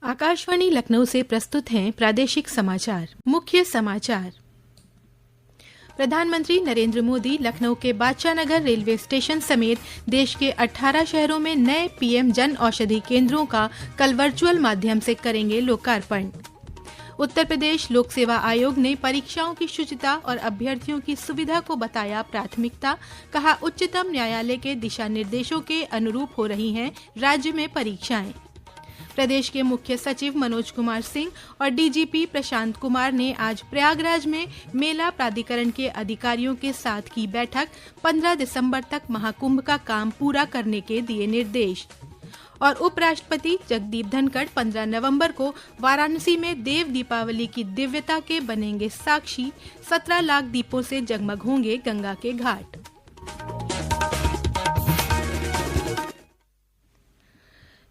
आकाशवाणी लखनऊ से प्रस्तुत हैं प्रादेशिक समाचार। मुख्य समाचार। प्रधानमंत्री नरेंद्र मोदी लखनऊ के बादशाह नगर रेलवे स्टेशन समेत देश के 18 शहरों में नए पीएम जन औषधि केंद्रों का कल वर्चुअल माध्यम से करेंगे लोकार्पण। उत्तर प्रदेश लोक सेवा आयोग ने परीक्षाओं की शुचिता और अभ्यर्थियों की सुविधा को बताया प्राथमिकता। कहा, उच्चतम न्यायालय के दिशा निर्देशों के अनुरूप हो रही हैं राज्य में परीक्षाएं। प्रदेश के मुख्य सचिव मनोज कुमार सिंह और डीजीपी प्रशांत कुमार ने आज प्रयागराज में मेला प्राधिकरण के अधिकारियों के साथ की बैठक। 15 दिसंबर तक महाकुंभ का काम पूरा करने के दिए निर्देश। और उपराष्ट्रपति जगदीप धनखड़ 15 नवंबर को वाराणसी में देव दीपावली की दिव्यता के बनेंगे साक्षी। 17 लाख दीपों से जगमग होंगे गंगा के घाट।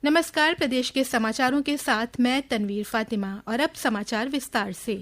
नमस्कार, प्रदेश के समाचारों के साथ मैं तनवीर फातिमा। और अब समाचार विस्तार से।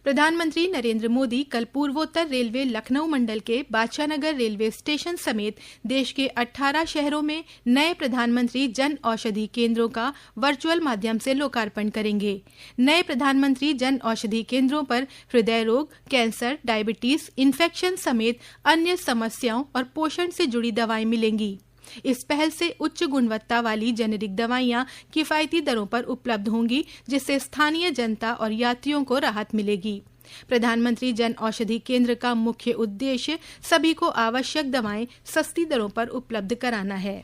प्रधानमंत्री नरेंद्र मोदी कल पूर्वोत्तर रेलवे लखनऊ मंडल के बादशाह नगर रेलवे स्टेशन समेत देश के 18 शहरों में नए प्रधानमंत्री जन औषधि केंद्रों का वर्चुअल माध्यम से लोकार्पण करेंगे। नए प्रधानमंत्री जन औषधि केंद्रों पर हृदय रोग, कैंसर, डायबिटीज, इन्फेक्शन समेत अन्य समस्याओं और पोषण से जुड़ी दवाएं मिलेंगी। इस पहल से उच्च गुणवत्ता वाली जेनेरिक दवाइयां किफायती दरों पर उपलब्ध होंगी, जिससे स्थानीय जनता और यात्रियों को राहत मिलेगी। प्रधानमंत्री जन औषधि केंद्र का मुख्य उद्देश्य सभी को आवश्यक दवाएं सस्ती दरों पर उपलब्ध कराना है।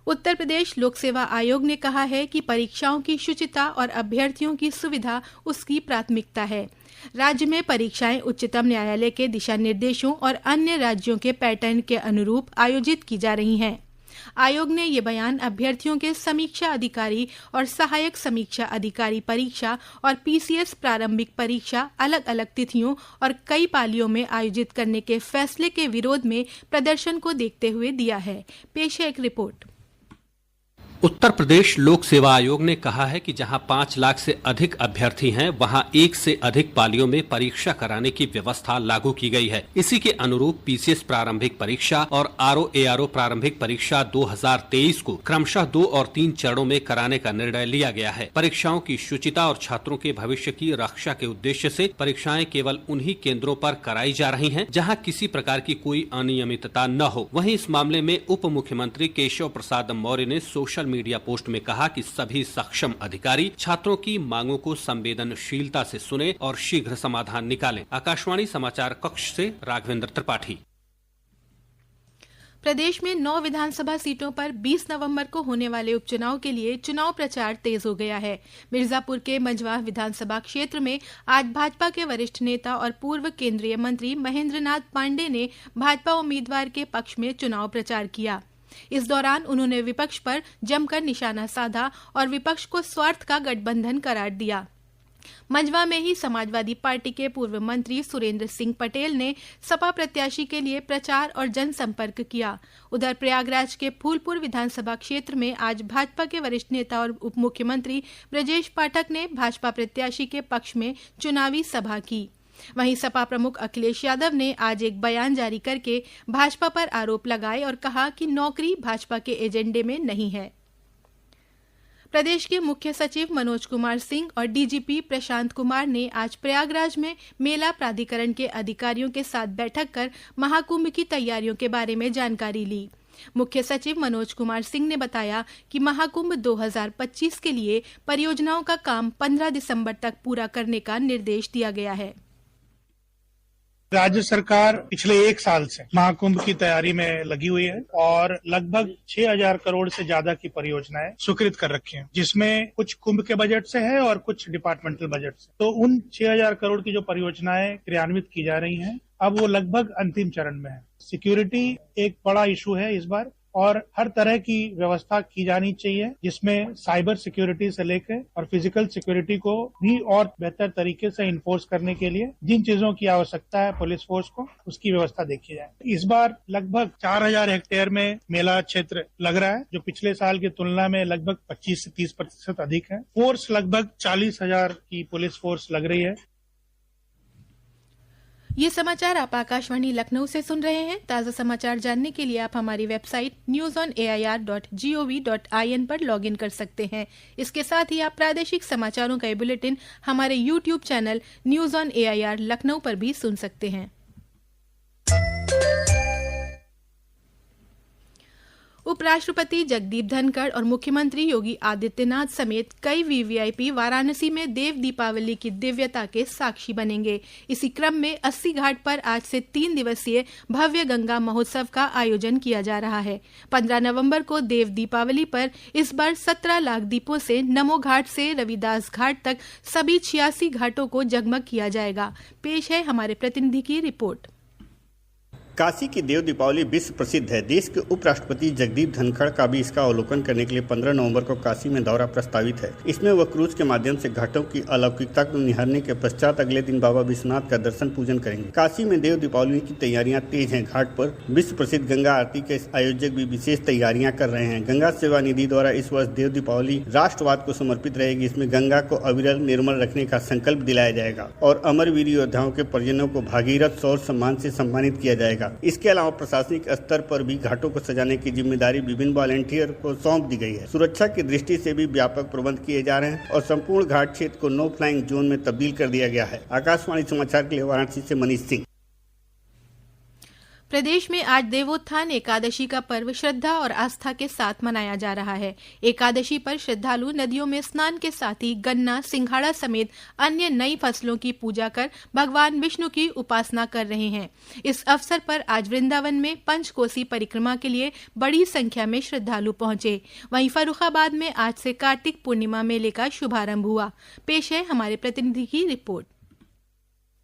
उत्तर प्रदेश लोक सेवा आयोग ने कहा है कि परीक्षाओं की शुचिता और अभ्यर्थियों की सुविधा उसकी प्राथमिकता है। राज्य में परीक्षाएं उच्चतम न्यायालय के दिशा निर्देशों और अन्य राज्यों के पैटर्न के अनुरूप आयोजित की जा रही हैं। आयोग ने ये बयान अभ्यर्थियों के समीक्षा अधिकारी और सहायक समीक्षा अधिकारी परीक्षा और पीसीएस प्रारंभिक परीक्षा अलग अलग तिथियों और कई पालियों में आयोजित करने के फैसले के विरोध में प्रदर्शन को देखते हुए दिया है। पेश है एक रिपोर्ट। उत्तर प्रदेश लोक सेवा आयोग ने कहा है कि जहां 5 लाख से अधिक अभ्यर्थी हैं, वहां 1 से अधिक पालियों में परीक्षा कराने की व्यवस्था लागू की गई है। इसी के अनुरूप पीसीएस प्रारंभिक परीक्षा और आरओ प्रारंभिक परीक्षा 2023 को क्रमशः 2 और 3 चरणों में कराने का निर्णय लिया गया है। परीक्षाओं की शुचिता और छात्रों के भविष्य की रक्षा के उद्देश्य से परीक्षाएं केवल उन्हीं केंद्रों पर कराई जा रही हैं जहां किसी प्रकार की कोई अनियमितता न हो। वहीं इस मामले में उप मुख्यमंत्री केशव प्रसाद मौर्य ने सोशल मीडिया पोस्ट में कहा कि सभी सक्षम अधिकारी छात्रों की मांगों को संवेदनशीलता से सुने और शीघ्र समाधान निकालें। आकाशवाणी समाचार कक्ष से राघवेंद्र त्रिपाठी। प्रदेश में 9 विधानसभा सीटों पर 20 नवंबर को होने वाले उपचुनाव के लिए चुनाव प्रचार तेज हो गया है। मिर्जापुर के मंझवा विधानसभा क्षेत्र में आज भाजपा के वरिष्ठ नेता और पूर्व केंद्रीय मंत्री महेंद्र नाथ पांडे ने भाजपा उम्मीदवार के पक्ष में चुनाव प्रचार किया। इस दौरान उन्होंने विपक्ष पर जमकर निशाना साधा और विपक्ष को स्वार्थ का गठबंधन करार दिया। मंझवा में ही समाजवादी पार्टी के पूर्व मंत्री सुरेंद्र सिंह पटेल ने सपा प्रत्याशी के लिए प्रचार और जनसंपर्क किया। उधर प्रयागराज के फूलपुर विधानसभा क्षेत्र में आज भाजपा के वरिष्ठ नेता और उप मुख्यमंत्री ब्रजेश पाठक ने भाजपा प्रत्याशी के पक्ष में चुनावी सभा की। वहीं सपा प्रमुख अखिलेश यादव ने आज एक बयान जारी करके भाजपा पर आरोप लगाए और कहा कि नौकरी भाजपा के एजेंडे में नहीं है। प्रदेश के मुख्य सचिव मनोज कुमार सिंह और डीजीपी प्रशांत कुमार ने आज प्रयागराज में मेला प्राधिकरण के अधिकारियों के साथ बैठक कर महाकुंभ की तैयारियों के बारे में जानकारी ली। मुख्य सचिव मनोज कुमार सिंह ने बताया कि महाकुंभ 2025 के लिए परियोजनाओं का काम 15 दिसंबर तक पूरा करने का निर्देश दिया गया है। राज्य सरकार पिछले 1 साल से महाकुंभ की तैयारी में लगी हुई है और लगभग 6000 करोड़ से ज्यादा की परियोजनाएं स्वीकृत कर रखी हैं, जिसमें कुछ कुंभ के बजट से है और कुछ डिपार्टमेंटल बजट से। तो उन 6000 करोड़ की जो परियोजनाएं क्रियान्वित की जा रही हैं, अब वो लगभग अंतिम चरण में है। सिक्योरिटी एक बड़ा इशू है इस बार और हर तरह की व्यवस्था की जानी चाहिए, जिसमें साइबर सिक्योरिटी से लेकर और फिजिकल सिक्योरिटी को भी और बेहतर तरीके से इन्फोर्स करने के लिए जिन चीजों की आवश्यकता है पुलिस फोर्स को, उसकी व्यवस्था देखी जाए। इस बार लगभग 4000 हेक्टेयर में मेला क्षेत्र लग रहा है, जो पिछले साल की तुलना में लगभग 25 से 30% अधिक है। फोर्स लगभग 40,000 की पुलिस फोर्स लग रही है। ये समाचार आप आकाशवाणी लखनऊ से सुन रहे हैं। ताज़ा समाचार जानने के लिए आप हमारी वेबसाइट newsonair.gov.in पर लॉगिन कर सकते हैं। इसके साथ ही आप प्रादेशिक समाचारों का बुलेटिन हमारे YouTube channel news on AIR Lucknow पर भी सुन सकते हैं। उपराष्ट्रपति जगदीप धनखड़ और मुख्यमंत्री योगी आदित्यनाथ समेत कई वीवीआईपी वाराणसी में देव दीपावली की दिव्यता के साक्षी बनेंगे। इसी क्रम में 80 घाट पर आज से 3 दिवसीय भव्य गंगा महोत्सव का आयोजन किया जा रहा है। 15 नवंबर को देव दीपावली पर इस बार 17 लाख दीपों से नमो घाट से रविदास घाट तक सभी 86 घाटों को जगमग किया जाएगा। पेश है हमारे प्रतिनिधि की रिपोर्ट। काशी की देव दीपावली विश्व प्रसिद्ध है। देश के उपराष्ट्रपति जगदीप धनखड़ का भी इसका अवलोकन करने के लिए 15 नवंबर को काशी में दौरा प्रस्तावित है। इसमें वह क्रूज के माध्यम से घाटों की अलौकिकता को निहारने के पश्चात अगले दिन बाबा विश्वनाथ का दर्शन पूजन करेंगे। काशी में देव दीपावली की तैयारियां तेज हैं। घाट पर विश्व प्रसिद्ध गंगा आरती के आयोजक भी विशेष तैयारियां कर रहे हैं। गंगा सेवा निधि द्वारा इस वर्ष देव दीपावली राष्ट्रवाद को समर्पित रहेगी। इसमें गंगा को अविरल निर्मल रखने का संकल्प दिलाया जाएगा और अमरवीर योद्धाओं के परिजनों को भागीरथ शौर्य सम्मान से सम्मानित किया जाएगा। इसके अलावा प्रशासनिक स्तर पर भी घाटों को सजाने की जिम्मेदारी विभिन्न वॉलंटियर को सौंप दी गई है। सुरक्षा की दृष्टि से भी व्यापक प्रबंध किए जा रहे हैं और संपूर्ण घाट क्षेत्र को नो फ्लाइंग जोन में तब्दील कर दिया गया है। आकाशवाणी समाचार के लिए वाराणसी से मनीष सिंह। प्रदेश में आज देवोत्थान एकादशी का पर्व श्रद्धा और आस्था के साथ मनाया जा रहा है। एकादशी पर श्रद्धालु नदियों में स्नान के साथ ही गन्ना, सिंघाड़ा समेत अन्य नई फसलों की पूजा कर भगवान विष्णु की उपासना कर रहे हैं। इस अवसर पर आज वृंदावन में पंचकोसी परिक्रमा के लिए बड़ी संख्या में श्रद्धालु पहुंचे। वहीं फर्रुखाबाद में आज से कार्तिक पूर्णिमा मेले का शुभारंभ हुआ। पेश है हमारे प्रतिनिधि की रिपोर्ट।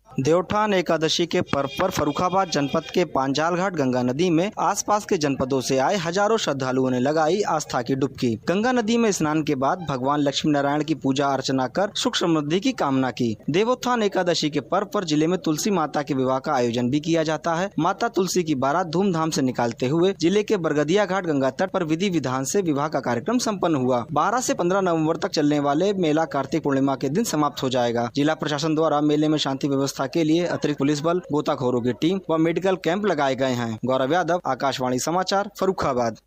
देवोत्थान एकादशी के पर्व पर फर्रुखाबाद जनपद के पांजाल घाट गंगा नदी में आसपास के जनपदों से आए हजारों श्रद्धालुओं ने लगाई आस्था की डुबकी। गंगा नदी में स्नान के बाद भगवान लक्ष्मी नारायण की पूजा अर्चना कर सुख समृद्धि की कामना की। देवोत्थान एकादशी के पर्व पर जिले में तुलसी माता के विवाह का आयोजन भी किया जाता है। माता तुलसी की बारात धूमधाम से निकालते हुए जिले के बरगदिया घाट गंगा तट पर विधि विधान से विवाह का कार्यक्रम सम्पन्न हुआ। 12 से 15 नवम्बर तक चलने वाले मेला कार्तिक पूर्णिमा के दिन समाप्त हो जाएगा। जिला प्रशासन द्वारा मेले में शांति व्यवस्था के लिए अतिरिक्त पुलिस बल, गोताखोरों की टीम व मेडिकल कैंप लगाए गए हैं। गौरव यादव, आकाशवाणी समाचार, फर्रुखाबाद।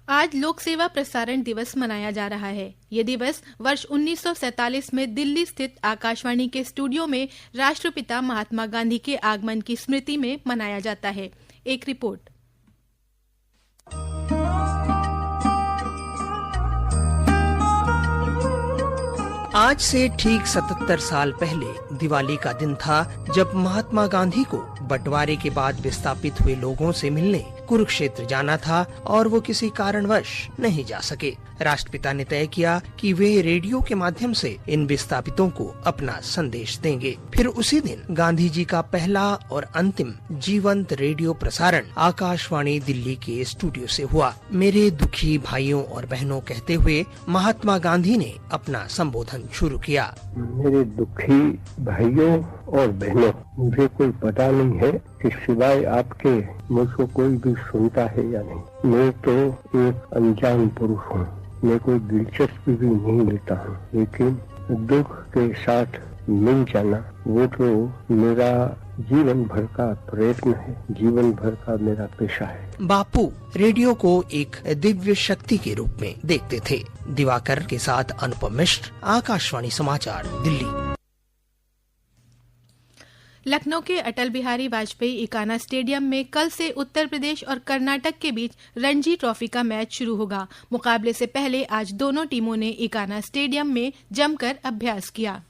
आज लोक सेवा प्रसारण दिवस मनाया जा रहा है। ये दिवस वर्ष 1947 में दिल्ली स्थित आकाशवाणी के स्टूडियो में राष्ट्रपिता महात्मा गांधी के आगमन की स्मृति में मनाया जाता है। एक रिपोर्ट। आज से ठीक 77 साल पहले दिवाली का दिन था जब महात्मा गांधी को बंटवारे के बाद विस्थापित हुए लोगों से मिलने कुरुक्षेत्र जाना था और वो किसी कारणवश नहीं जा सके। राष्ट्रपिता ने तय किया कि वे रेडियो के माध्यम से इन विस्थापितों को अपना संदेश देंगे। फिर उसी दिन गांधी जी का पहला और अंतिम जीवंत रेडियो प्रसारण आकाशवाणी दिल्ली के स्टूडियो से हुआ। मेरे दुखी भाइयों और बहनों कहते हुए महात्मा गांधी ने अपना संबोधन शुरू किया। मेरे दुखी भाइयों और बहनों, मुझे कोई पता नहीं है कि सिवाय आपके मुझको कोई भी सुनता है या नहीं। मैं तो एक अनजान पुरुष हूँ। मैं कोई दिलचस्पी भी नहीं लेता हूँ, लेकिन दुख के साथ मिल जाना वो तो मेरा जीवन भर का प्रयत्न है, जीवन भर का मेरा पेशा है। बापू रेडियो को एक दिव्य शक्ति के रूप में देखते थे। दिवाकर के साथ अनुपम मिश्र, आकाशवाणी समाचार, दिल्ली। लखनऊ के अटल बिहारी वाजपेयी इकाना स्टेडियम में कल से उत्तर प्रदेश और कर्नाटक के बीच रणजी ट्रॉफी का मैच शुरू होगा। मुकाबले से पहले आज दोनों टीमों ने इकाना स्टेडियम में जमकर अभ्यास किया।